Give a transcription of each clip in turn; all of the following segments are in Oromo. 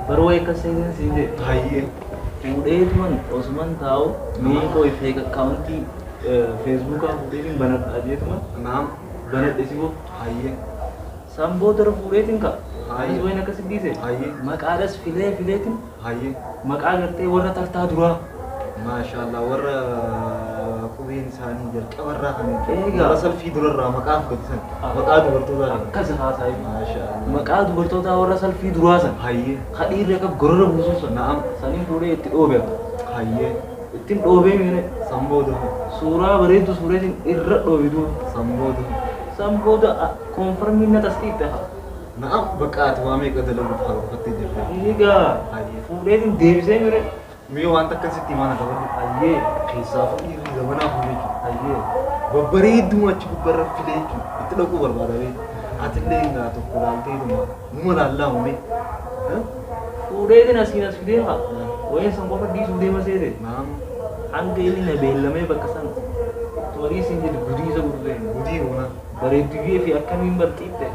Baru एक सेकंड सीधे भाई फुटेज मन उसमन थाओ मी कोई फेक अकाउंट की फेसबुक का फुटेज बना अजे तुम नाम बना देसी वो भाई संबो तर फुटेज इनका हाय वो इनका सिद्धि से भाई मकारस फिले तुम भाई मका करते वरना तरता दुआ माशाल्लाह वर कोई इंसान जल कबरा खाने एगा असल फी दुर्रा मकाफ गतसन मकाद वरतो दा कस हास आई माशाल्लाह मकाद वरतो दा वर असल फी दुआ सन भाई खडीर रे का गुर्र बुसु नाम सनी पूरे इतने ओबे भाई इतने ओबे मेरे संबोध सूरा बरे तो सूरे दिन इर्र ओबे दो संबोध कंफर्म मिन्ना तस्दीक था नाम बकात वामे कदल फते जफे एगा भाई पूरे दिन देव से मेरे मी वांत कसिती माना दवर आइए खिसाफ की जमाना होने की आइए बब्बरी दुआ चुप बर फिले की इतना को बर्बाद है आतले ना तो कुलालते दुआ मुमल अल्लाह हमें पूरे दिन असीना सुदे हा वही संभव पर 20 उदे मसे दे नाम अंगे ini na belame bakasan tori sin jadi gudi sa gurde बुद्धि होना bare diye fi akan mimbar tipe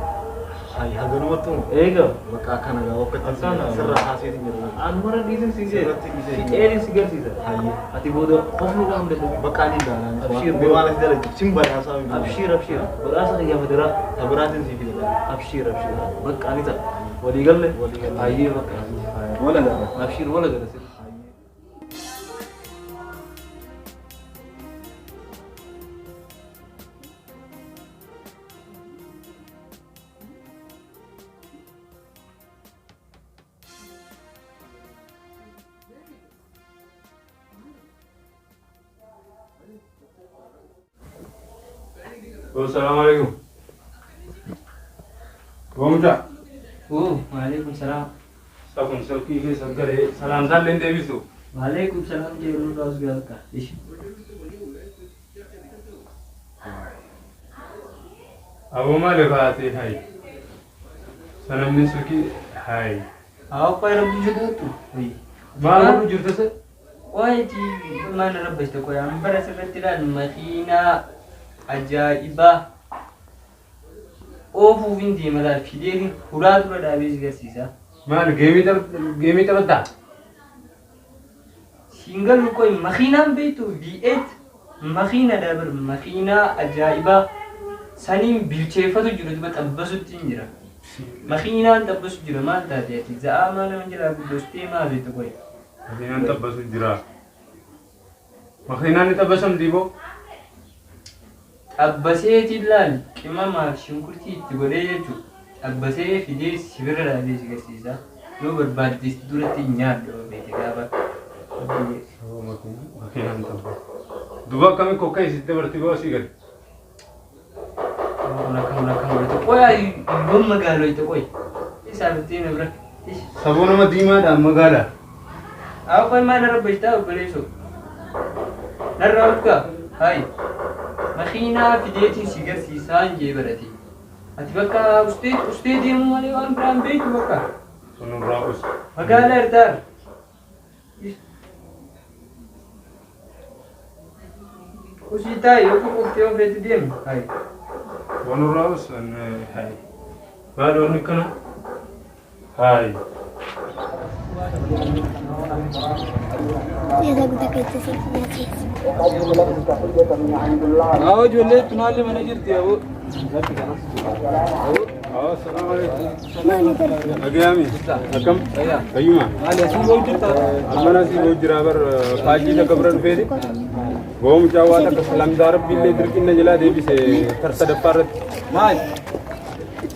हाय हगन मत तुम ega बका खाना का वक्त Akana. सर रहा से दिन anmara dizin singe Sirati dizin. fi eri sigar sisa हाय ati bodo hoflu gam de बका नहीं डाला Abshir. बेवान से दल सिंबल ऐसा abshir berasa ya madara खबरात सी भी abshir bak anita wali galle आइए bak वला दा abshir wala gada se Assalamualaikum. Gomja. वालेकुम सलाम Sakun sarki ke sarkare salam sal lende bisu. वालेकुम सलाम के रोज गल का इश Abu male baate hai. Salam ne sarki hai. आओ पर बुझदो तू वही Malu jurta se? Wai ti mana rabbas ta koya an bara sai tiran makina ajaiba ofu vindi mala fideli huradu da be shiga sisa Mal gemi tabata. single koy makina beitu v8 makina da bar makina ajaiba sanin bilchefatu jiru ba tabbasu tinjira makina tabbasu jira ma ta ti za amana manjila gudoste ma beitu koy Makhinan tabbasu jira. Makhinan ni tabbasam dibo. Abbasee jillaan qimama shunkurtii itti godhee jechuudha. Abbasee fidee sibira dhaabee si agarsiisa. Yoo barbaaddes duratti nyaadhu beekte gaafa. Makhinan tabba. Duba kami kokka isitte barti go si gad. Nakam godhate. Qoyaa yoon magaaloo itti qoy. Isaa bittee na bira. Sabona madima da magala. Haa qoy maa narra bashtaa obboleessu. Narra ulka. Hayi. Makina fideetiin si agarsiisaa jee barate. Ati bakka ustee deemuu malee waan biraan beektu bakka. Sunun raus. Magaalaa Ertaar. Usii taa'e yoo qoqqooftee ofeetti deemu. Hayi. Sunun raus hai. Baado ni kana. Hai. إذا بدك تسيب आओ जो ले तुनाले मैनेजर थे वो السلام عليكم. أقيامي. أكم؟ أيوة. أنا سيبو جرابر فاجي تكبر الفيدي. قوم جواتك سلام دارب بيلي دركين نجلا دي بيسه ترسد فارت. ماي.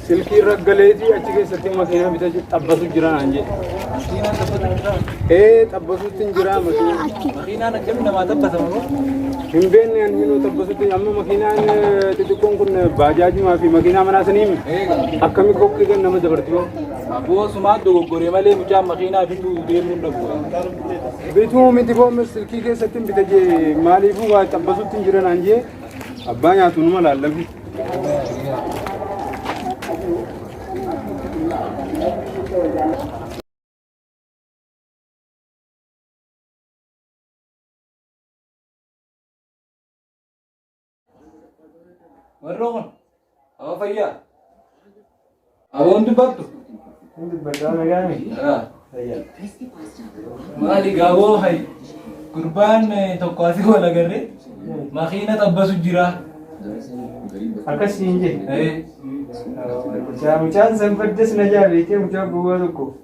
سلكي رجليتي أشيك ستي مكينة بيتا تبصو جران أنجي. تبصو تنجران مكينة نكمل ما تبصو. Himben yang ini terbesar tu, amma makina itu kongkun bajaj ni maafi makina mana senim. Akami kok ikan nama seperti itu. Abu sumat tu gore male muka makina itu dia munda buat. Betul mesti bawa mesti kiki setim kita je mali buat terbesar tu jiran anje. Abangnya tu nama lalu. Warung, apa Faya? Awon tu batu. Ini berdoa kami. Ya. Mali gawo hai. Kurban toko asi wala garre. Makina tabbasu jira. Akas inje. Macam sempat sengaja bete macam buat aku.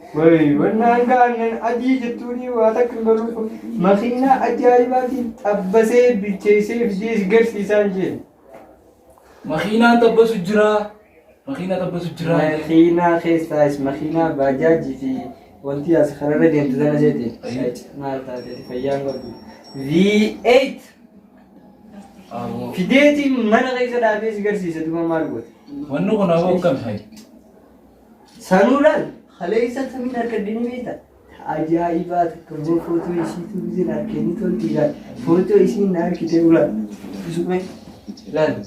Woi, wannan ganin aji jatuni wata kan baru makina ajaibati abbase bichese bijis garsi sanje. Makina tabbasu jira. Makina khestas makina bajaji fi wanti as kharare din tadana jete. Ma ta te fayango V8 fideti mana gaisa da bes garsi se tuma margot. Wannu kona wo kam hai. Sanuran خليسة من أركدني بيتا عجائبات كم فوتو إشي تبزين أركني تولتيجان فوتو إشي نار كتير شوفي لا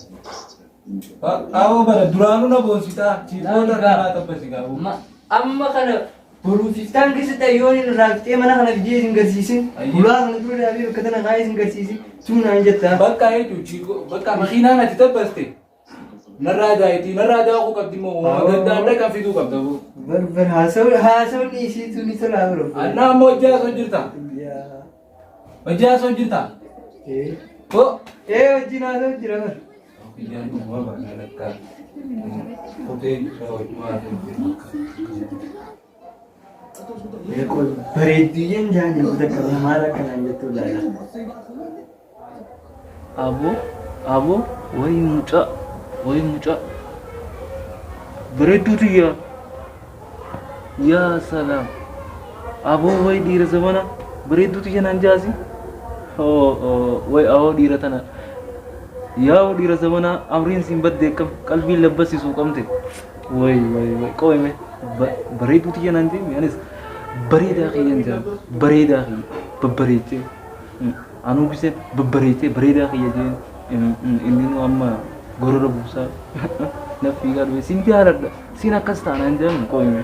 أو برا درانو نبوسيتا تيجان درنا تبصيكا ما أما كنا بروفيستان كيسة يوني نراكتي منا كنا بيجي نقصيسين ولا كنا تقول أبي كتنا غايز نقصيسين تونا أنجتا بكا هيتو تشيكو بكا مخينا نتتبستي نرادا يتي نرادا أخو كبدي مو غدا عندك كم في دو كبدو بر هاسول نيشي توني تلا برو أنا موجا سجرتا موجا سجرتا ko wajjin haasa'u jira bar Biyyaan uumaa bakka lakka kophee bareeddiyyan jaanii kuta qabu maal akkanaan jettu laala abo wayi mucaa bareedduutu yaa salaam aboo wayi dhiira zamana bareedduutu naan jaasi wayi awoo dhiira tana yaa dhiira zamana amriin siin baddee qalbii labbasiisuu qabte wayi qoome bareedduutu naan deemi anis bareedaa kiyyan jaan bareedaa kiyya babbareechee anuu bisee babbareechee bareedaa kiyya jeen inni nu amma gorora buusaa nafii gadhee siin jaaladha siin akkas taanaan jaan qoome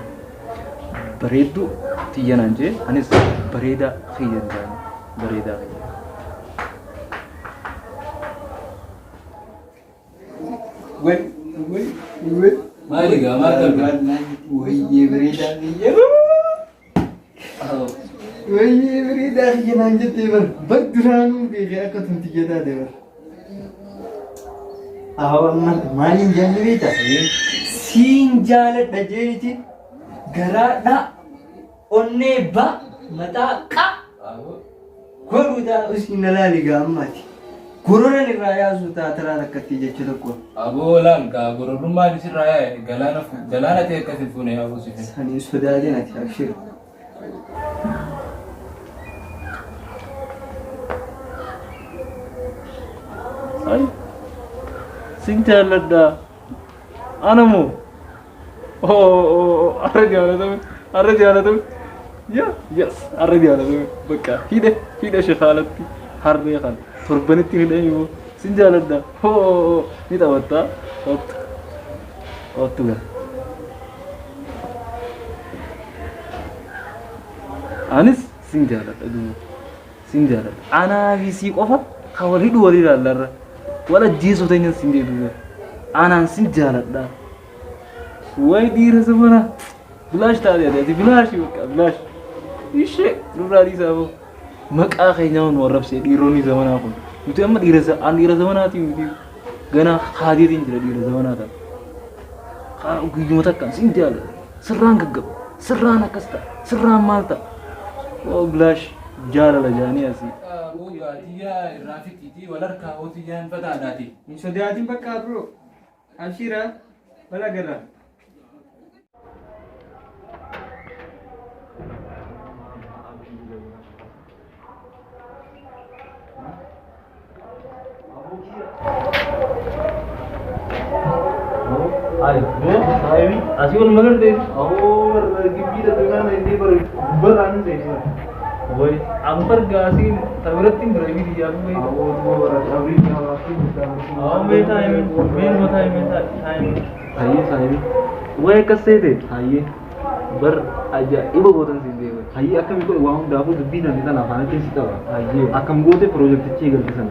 bareedduu tiyyanaan jee anis bareedaa kiyyan jaan bareedaa kiyya. Maaliga maal qabda? Wayyee bareedaa kiyya wayyee bareedaa kiyya naan jettee bar duraanuu beekee akka tumti jedhaate bar. Amma maaliin jaalli beektaa? Siin jaaladha jeeti garaadha onnee ba mataa qa godhuudhaa usiin alaaligaa ammaati. Gororan irraa yaasuu taataraa takkatti jecha tokko. Aboo laal gaa gororummaan isirraa yaa'e galaana ta'e akkasiin fuune yaa'uu si fedha. Sanii sodaatiin ati abshir. Ay, sin jaaladha anamoo arra jaalatame yes arra jaalatame bakka hidhe shafaalatti harree kan torbanitti hidhanii moo sin jaaladha ni taphattaa oottu gaa anis sin jaaladha duuba sin jaaladha anaa fi sii qofa kan wal hidhu walii ilaallarra wal ajjeesuu ta'in sin jedhu anaan sin jaaladha way dhiira zamana bilaash taatee ati bilaashii bakka bilaash ishee nurraa dhiisaa boo maqaa keenyaa nu arrabsee dhiironni zamanaa kun nuti amma dhiira zamanaati miti gana haadiitiin jira dhiira zamanaa ta'a Kaan guyyuma takkaan siin jaala. Sirraan gaggaba. Sirraan akkas ta'a. Sirraan maal ta'a. Oo bilaash jaalala jaanii asii. Tiyyaa irraa fixxiitii wal harkaa tiyyaan fataadhaati. Hin sodaatin bakka bro. Abshira bala garra. Ay, asii wal magar ta'e. gibbii daldalaa inni baraan ta'e. Woi, ampar gasin tabratin berabi di jalan itu. Oh, meta ini, meta ini. Saya. Woi kasih deh. Hayye. Ber aja ibu botan sih dia. Hayye akkam godhe waan hundaafuu dubbii namni tanaaf haala keessi qaba. Hayye. Akkam goote piroojeektichi eegalchisan.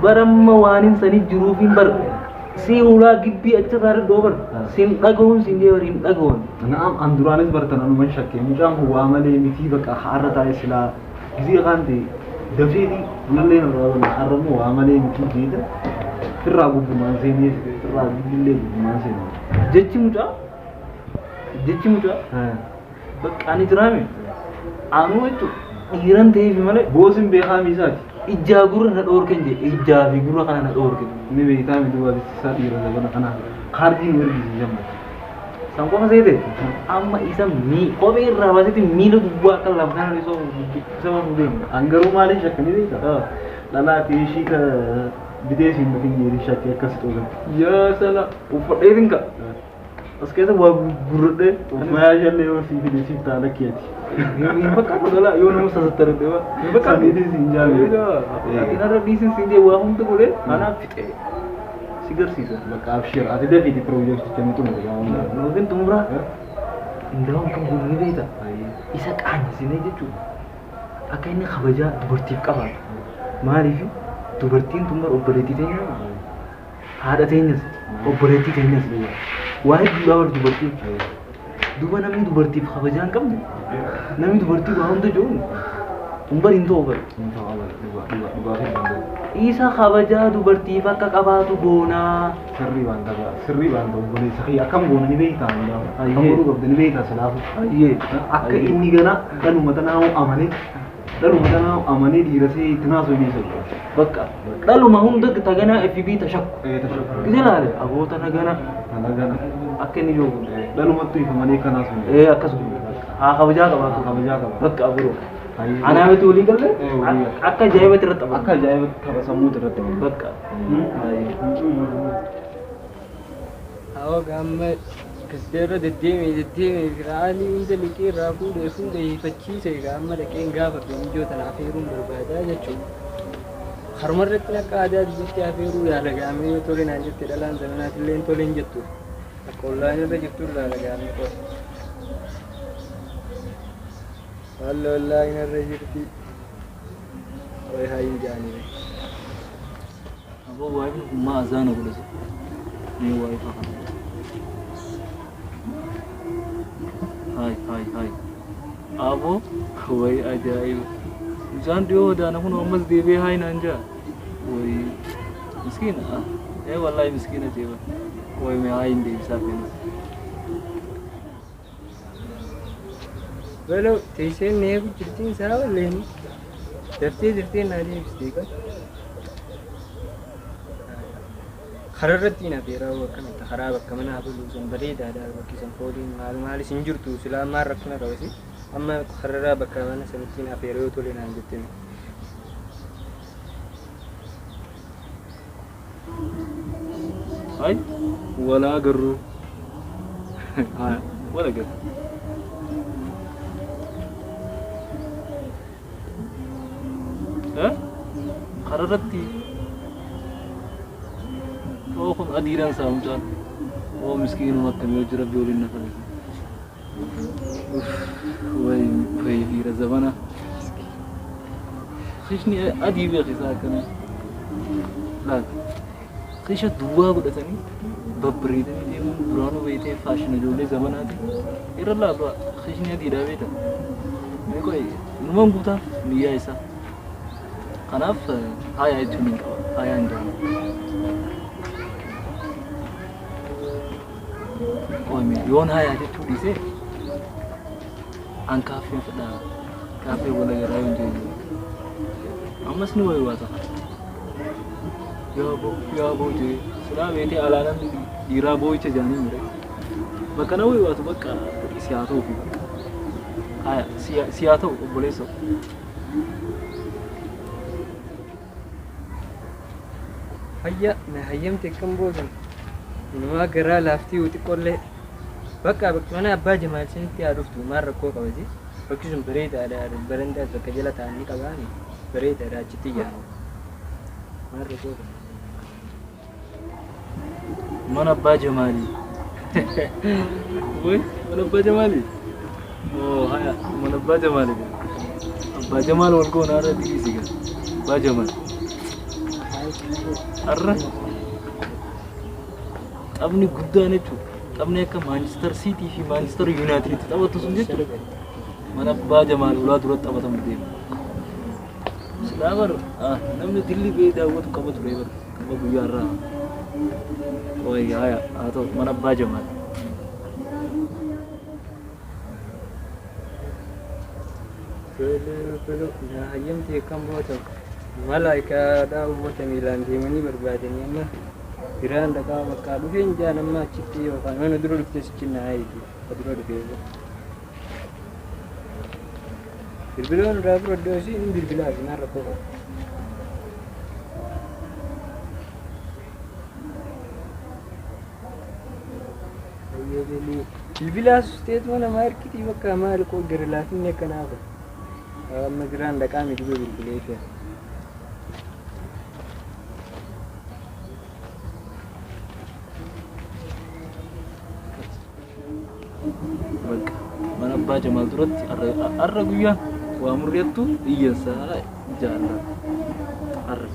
Baramma waanin sani juruufin bar si ulaa gibbii acha irraa doobar sin dhagahuun sin deebarin dhagahuun. Na'am an duraanis bartan anuman shakkee mucaan kun waa malee mitii bakka har'a taa'e silaa gisee kan ta'e dafeeti nallee narraa har'ammoo waa malee mitii jeeta firraa gubbumaan seenee firraa gubbillee gubbumaan seenee. Jechi mucaa bakka ani jiraame anu itu dhiiran ta'eef malee Boosin beekaa miisaati. ijaa gurra na dhoorkan jedhe ijaa fi gurra kana na dhoorkan. Ni beektaa miti waalistisaa dhiira dabana kanaa kaardiin wargisi jammata. San qofa seete amma isa kophee irraa baasetti miila duwwaa akka lafa kana isa waan deemu. An garuu maaliin shakka ni beektaa? Dhalaa fi ishii ka bidee siin dhufin jedhee shakkii akkas xoolan. Yaa sala uffadhee tinka as keessa waa gurradhee Mayaa shallee yoo sii fide siif ta'a lakkeeti. hin fakkaatu dhala yoo nama sasattare deema hin fakkaatu. Saniitiin siin jaabe. Inarra dhiisin siin jee waa hunda godhee kanaaf fixee si garsiisa. Bakka abshir ati dafiiti piroojeekticha ni xumure yaa hundaa. Nuufin xumuraa indaa'uun kan gurri beeta isa qaanyisinee jechuudha. Akka inni kabajaa dubartiif qabaatu. Maaliif dubartiin tun bara obboleettii teenya haadha teenyas obboleettii teenyas waa'ee duudhaa warri dubartiin duuba namni dubartiif kabajaa hin qabne namni dubartii waa hunda jiruun umbar hin ta'u isa kabajaa dubartiif akka qabaatu goonaa. Sirrii waan ta'u obboleessa kiyya akkam goona ni beektaa hundaa. Kan godhuu qabda ni beektaa silaafu. Akka inni gana dhaluma tanaa amanee dhiirasee itti naasoo ni isa. Bakka dhaluma hunda taganaa FB tashakku. Gise laale aboota nagana akka inni joogu. Dhalumattu ifa malee kanaas hundaa. Akkasuma haa kabajaa qabaatu. Kabajaa qaba. Bakka abiroo. Anaa miti walii galle akka ajaa'ibatti irratti Akka ajaa'ibatti tapha sammuuti irratti bakka. Hawa gamma kasteerra deddeemee firaalii hunda liqee irraa fuudhee hifachiise gamma dhaqeen gaafatu ijoo tana afeeruun barbaadaa jechuudha. Haruma irratti akka aadaa biyyatti afeeruu yaala gaamee yoo tole naan jette dhalaan zamanaati illee hin tole hin jettu. Akka ollaan irra jirtu irraa lagaamee qofa. Wallah inarra jirti. Way hayin jaanii. Aboo waa'ee ummaa azaana godhasa. Mee waa'ee fa'a. Hai. Aboo way ajaa'iba. Isaan dhiyoo wadaana kun ammas deebi'ee hayi naan jaa. Way miskiina. Wallahi miskiina jeeba. Way mee hayin deebisaa kennas. Belum, teesseen neefu jirtiin isaa walleen jirtee naa deebistee kan karaa irratti hin afeeraa akkanatti karaa bakka manaa buluu sun bareedaadha bakki san fooliin maalis hin jirtu silaa maal rakkina qabasi amma karaa bakka mana sanitti hin afeera yoo tole naan jettee. Hai, wala garuu. Wala garuu. Kararratti kun adiidhaan saamtaan miskiinuma akkamii jira biyooliin na fadhiisa. Way dhiira zabana. Qishni adii beeksisaa akkamii. Laata qisha duwwaa godhatanii babbareedanii deemuun duraanuu beektee faashina ijoollee zabanaati. Irra laatu qishni adiidhaa beekta. Numaan guutaa biyyaa isaa. Kanaaf hayaa jechuun hin qaba. Hayaan jaalladha. Ome yoon haya jechuu dhiisee an kaaffee fudhaa kaaffee wala garaa hin jennu ammas ni wayii waata yaa boo jee silaa beetee alaa namni dhiiraa boo'icha jaanii mire bakka na wayii waatu bakka siyaa ta'uu fi haya siyaa ta'u obboleessa hayya na hayyamte kan boodan inumaa garaa laaftii uti qollee bakka mana abbaa Jamaal sinitti yaaduftu maal rakkoo qabati bakki sun bareedaadha barandaas bakka jala taa'anii qabaani bareedaadha achitti yaadu maal rakkoo qabati mana abbaa Jamaalii Woi, mana abbaa Jamaalii oh haya mana abbaa Jamaalii abbaa Jamaal wal goona irra digiisiga abbaa Jamaal arra taphni guddaan jechuudha taphni akka Manchester City fi Manchester United taphatu sun jechuudha mana abbaa Jamaal ulaa duratti taphatamu deema silaa bar namni dilli bee daawwatu qaba ture bar qaba guyyaa irraa oi haya haa ta'u mana abbaa Jamaal Pero na hayyamte kan booda malaa'ikaadha ummata miilaan deemanii barbaadanii amma biraan dhaqaa bakka dhufeen jaalamma achitti yookaan mana dura dhufte sichi na hayitu dura dhufee bilbiloon irraa bira iddoo isii inni bilbilaa fi naan rakkoo qaba. Bilbilaa susteet mana maarkitii bakka maal koo gara laafinni akkanaafa. Amma biraan dhaqaa miti bilbilee fi mana abbaa Jamaal duratti arra guyyaan waa murreettu iyyansaa jaalla arra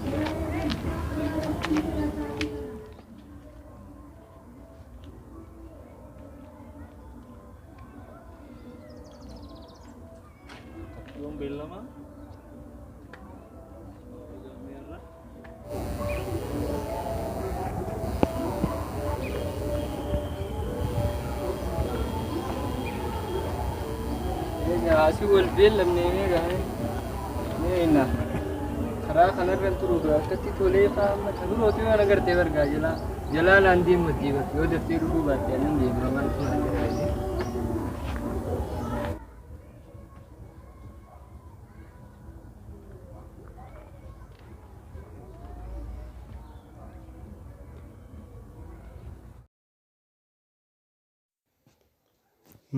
yoon beellama asii wal beellamnee gahe neena karaa kanarra turu akkatti tolee faama tanuuti waan agartee bargaa jalaan deematti bakka yoo daftee dhuguu baatte anan deema waan kun agartee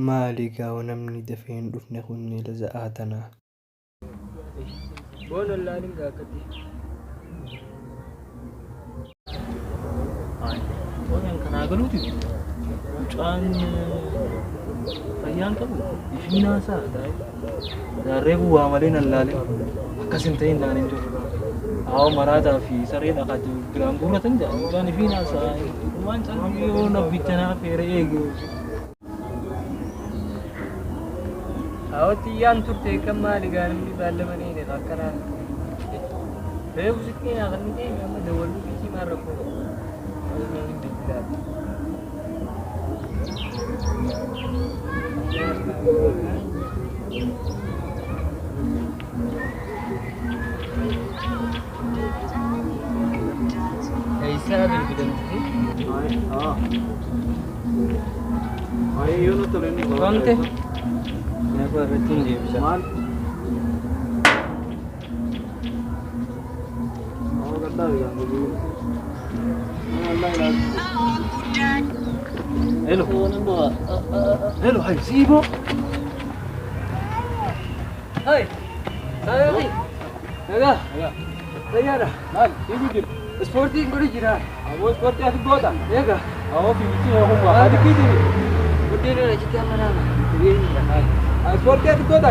maali gaawo namni dafee hin dhufne kun miila za'aa tanaa boona laalin gaakati waan kanaa galuuti mucaan fayyaan qabu ifiinaasaa daarree bu'aa malee nan laale akkas hin ta'in naan hin jiru haa maraataa fi saree dhaqaa biraan guurratan jedhan mucaan ifiinaasaa waan calbii yoo nabbicha feere eegu awati yan turte kan maali gaanni baalamani ne akkana reebu sikkina kan ni amma dawalu bisi marako ऐसा बिल्कुल हाँ भाई ये तो लेने कौन थे मैं को रतिन जी मान और करता है मुझे hello hello hai sibo hai sayari naga tayara Mal, ibu jir. sporting guri jira Abo seperti aku boda. yega Abo bici aku mah. Adi Adi kiti. gudi na chita mana Seperti aku boda.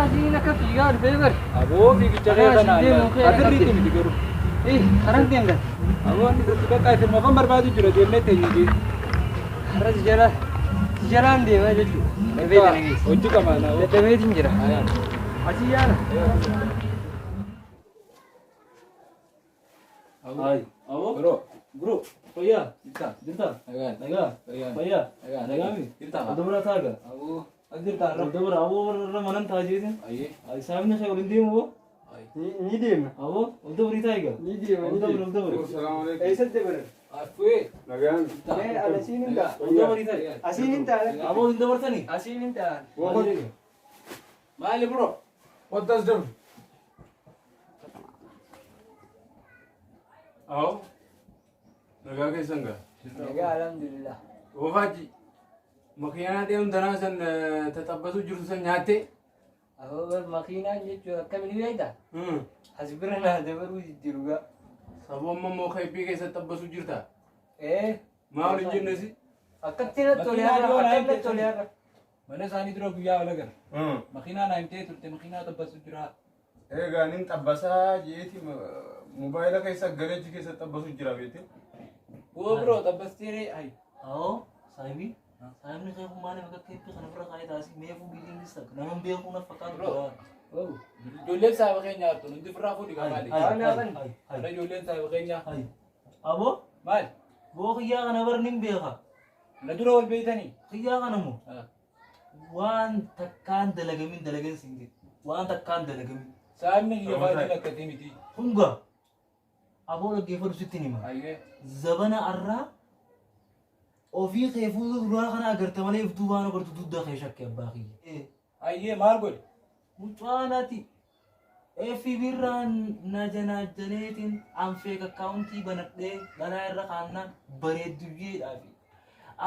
así nakaf yaar favor Abo bici cakap kana. Ada riti miti guru. haran denga Abo ni suka kai firma kan berbaju jura dia net ini. haras jara jalan dia aja tu beda lagi Ojo ke mana? beda jira así yana hai abo Bro, bro. Fayyaa. Jirta. Jirta. Nagaan. Nagaa. Nagaan. Fayyaa. Nagaan. Nagaami. Jirta. Dabra taaga. Aboo. As jirta. Dabra aboo warra manan taajeetin. Ayyee. Isaamni kee waliin deemu boo. Ni deema. Aboo dabri taaga. Ni deema. Ni deema. Dabra. Assalamu alaikum. Eessatti dabran? Affee. Nagaan. Alasiin hin ta'a. Dabri taaga. Asiin hin ta'a. Aboo hin dabartanii. Asiin hin ta'a. Maali bro? What does them? Aw. Nagaa keessan gaa. Nagaa alhamdulillah. Wafaaji. Makiinaa deemu danaa san taxabbatu jirtu san nyaatte. Aboo makiinaan jechuun akkamiin beektaa? As bira naa dabaruu jijjiiru gaa. Sababa ammoo kayybii keessatti xabbasu jirta. Maal hin Maal jennesi? akkatti natti tole har'a akkatti natti tole har'a. Mana isaanii dura guyyaa wal agar. Makiinaa naa himtee turte makiinaa xabbasu jira. Egaa nin xabbasaa jeeti mobaayila keessa gareeji keessa xabbasu jira beete. Boo bro xabbastee ay. Aboo saahibii. Saahibni kee kun maaliif akka keetti kana bira kaa'ee taasise meefuu biiliin isa nama beekuu na fakkaatu jira. Ijoolleen saayibaa keenya hartu nuti firraa fuudhi qabaale. Kana ijoolleen saayibaa keenya. Aboo Maal? boo xiyyaa kana bar nin beeka. Na dura wal beeytanii. Xiyyaa kana moo waan takkaan dalagamin dalagan singe waan takkaan dalagamin. Saayibni kiyya baay'ee akkatee miti. Hunga aboo dhaggeeffatu sitti hima. Ayyee. Zabana arraa ofii kee fuula duraa kana agarte malee iftuu waan agartu duddaa kee shakke abbaa kiyya. Ayyee maal godhe? Mucaanati FB irraan na janaajaneetiin anfeek akkaawuntii banadhee ganaa irra kaannaan bareedduuyyeedhaafi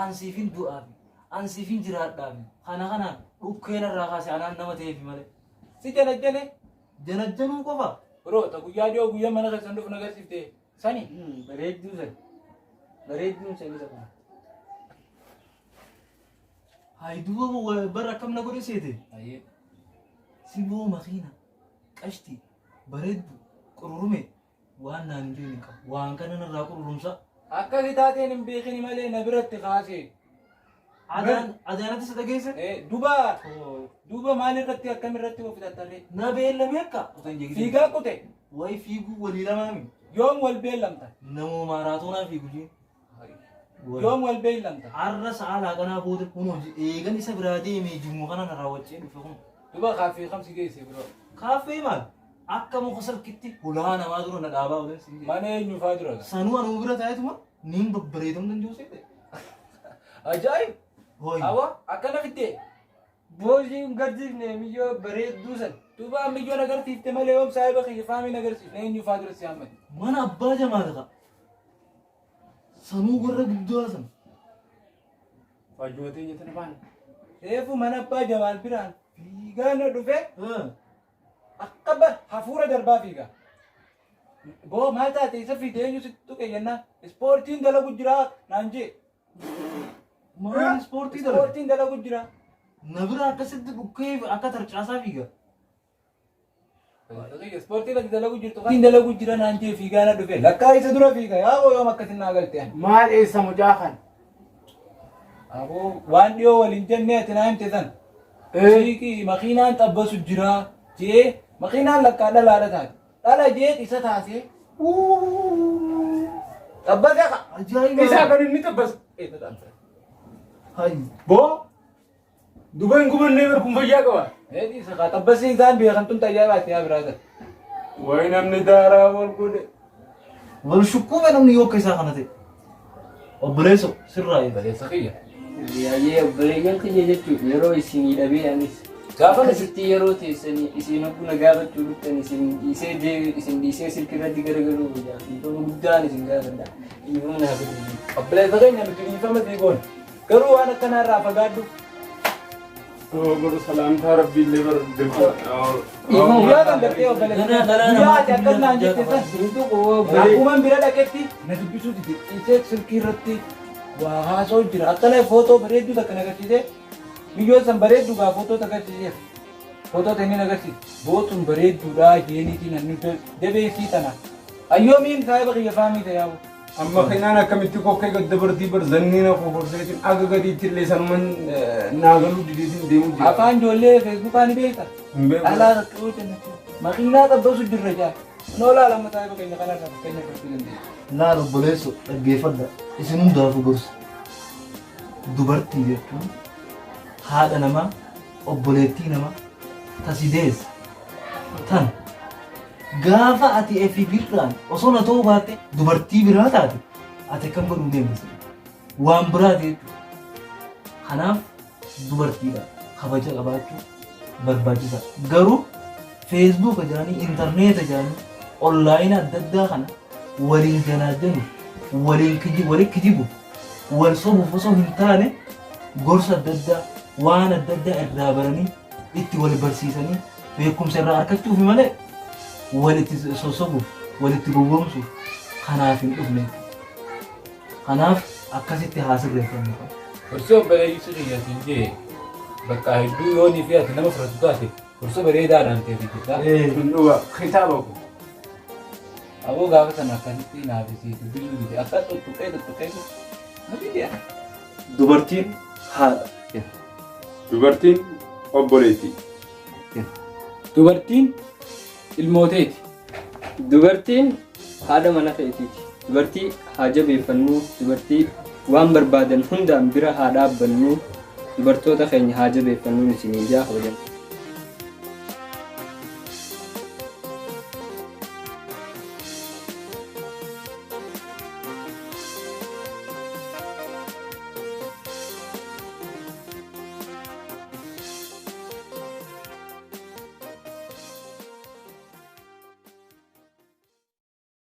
ansiifin du'aafi ansiifin jiraadhaafi kana kanaan dhukkeen irraa kaase anaan nama ta'eefi malee. Si janajjane? Janajjanuu qofa. Bro ta guyyaa dhiyoo guyyaa mana keessan dhufu nagarsiifte. Sani? Bareedduu san. Bareedduun san isa kana. Hai duuba bara akkam na godhe seete. Ayyee. Si boo makiina qashti bareeddu qururume waan naan hin qabu waan kana narraa qururumsa. Akkasi taateen hin beekini malee na biratti kaase. Adaanatti isa dhageesse? Duuba maal irratti akkam irratti of fitattare? Na beellame akka. Fiigaa qute. Way fiiguu walii lamaami. Yoom wal beellamta? Namoo maaraatoonaa fiigu jee. Yoom wal beellamta? Har'a sa'a laaqanaa booda kunoo eegan isa biraa deemee jiru kana narraa wachee dhufe kun. Duuba kaaffee kamsi geesse biro. Kaaffee maal? Akka muka salkitti hulaa namaa dura na dhaabaa oleen siin jedhe. Mana eenyu faa dura? Sanuu anuu bira taa'etuma niin babbareedamuu danda'u seete. Ajaa'ib! Hooyi. Awa akkana fiddee? Boosiin gaddiifne miyyoo bareedduu san. Duuba ammayyoon agarsiifte malee yoom saayiba kiyya faamiin agarsiifne eenyu faa dura si hammate? Mana abbaa jamaa ta'a. Sanuu warra guddaa san. Fajjootee jettani baana. Reefu mana abbaa jamaal biraan fiigaa na dhufe akka hafuura darbaa fiigaa. Boo maal taate isa fiite eenyu si tuqe jennaan ispoortiin dalagu jira naan jee. Maal ispoortii dalagu? Ispoortiin dalagu jira. Na bira akkasitti dhukkee akka tarcaasaa fiiga. Ispoortii lati dalagu jirtu kan dalagu jira naan jee fiigaa na dhufe. Lakkaa isa dura fiiga yaa yoom akkasin naa galte. Maal eessa mucaa kan? Aboo waan dhiyoo waliin jennee ati naa himte san. Siikii makiinaan xabbasu jira jee makiinaan lakkaa dhalaadha taate. Dhala jee isa taasee. Xabbate ka. Ajaa'iba! Isaa kan inni xabbasu. Hayi. Boo duban gubannee barkun fayyaa qaba. Eedii isa kaa xabbasii isaan beekamtuun tajaajilaatti yaa biraata. Wayi namni daaraa wal godhe. Wal shukkuume namni yoo akka isaa kana ta'e. Obboleessa sirraa eega. Baleessa kiyya. Yaayee obboleeyyan kiyya jechuun yeroo isinii dhabee anis. Gaafa Akkasitti yeroo teessanii isin akkuma gaafachuu dhuftan isin dhiisee silkii irratti garagaluu guyyaa. Dhiifama guddaan isin gaafadha. Dhiifama naaf godhu. Obboleessa keenya nuti dhiifama siigoon. Garuu waan akkanaa irraa fagaadhu. Guru salaamtaa rabbiillee bar dirqama. Guyyaa kan gartee obboleessa. Guyyaa ati akkas naan jette san. Akkuman bira dhaqetti na dubbisuuti dhiisee silkii irratti waa haasoo jira. Akkana footoo bareedduu takka agarsiisee biyyoon san bareedduu gaa footoo agarsiisee. Footoo inni agarsiise. Bootun bareedduudha jeeniitiin hannu jabeessii tana. Ayyoomiin saayiba kiyya faamii ta'aa. Amma kanaan akkamitti kokkee gadda bartii bar zanniina koforseetiin aga gadiitti illee sanuman naagaluu dideetiin deemuu jira. Afaan ijoollee feesbuukaa ni beekta. Hin beeku. Alaa rakkoo jennatu. Makiinaa xabbasu jirra jaa. Noolaa lama taa'ee bakkeenya kanarraa fakkeenya fudhachuu dandeenya. Laal obboleessoo dhaggeeffadha. Isin hundaafuu gorsa. Dubartii jechuun haadha namaa, obboleettii namaa, tasideessa. Tan gaafa ati efi birraan osoo na ta'uu baatte dubartii biraa taate ati akkam godhuu deemisa. Waan biraa jechuudha. Kanaaf dubartiidha. Kabaja qabaachuu barbaachisa. Garuu feesbuuka jedhanii, intarneeta jedhanii, onlaayinii adda addaa kana waliin janaajanu, waliin kijibu, wal sobuuf osoo hin taane gorsa adda addaa, waan adda addaa irraa baranii itti wal barsiisanii beekumsa irraa argachuuf malee walitti sosobuuf, walitti gowwoomsuuf kanaaf hin dhufne. Kanaaf akkasitti haasirreeffamu qaba. Gorsoo bareedduu xiyyatiin jee bakka hedduu yoonii fi ati nama fudhatu taate gorsoo bareedaadhaan ta'e jechuudha. Dhugaa kitaaba kun. Aboo gaafa sana akkasitti naafisiisu bilbilte akka tuttuqee nabiidha. Dubartiin haadha. Dubartiin obboleettii. Dubartiin ilmooteeti. Dubartiin haadha mana keetiiti. Dubartii haa jabeeffannuu, dubartii waan barbaadan hundaan bira haa dhaabbannu, dubartoota keenya haa jabeeffannuun isiniin jaa hojjennu.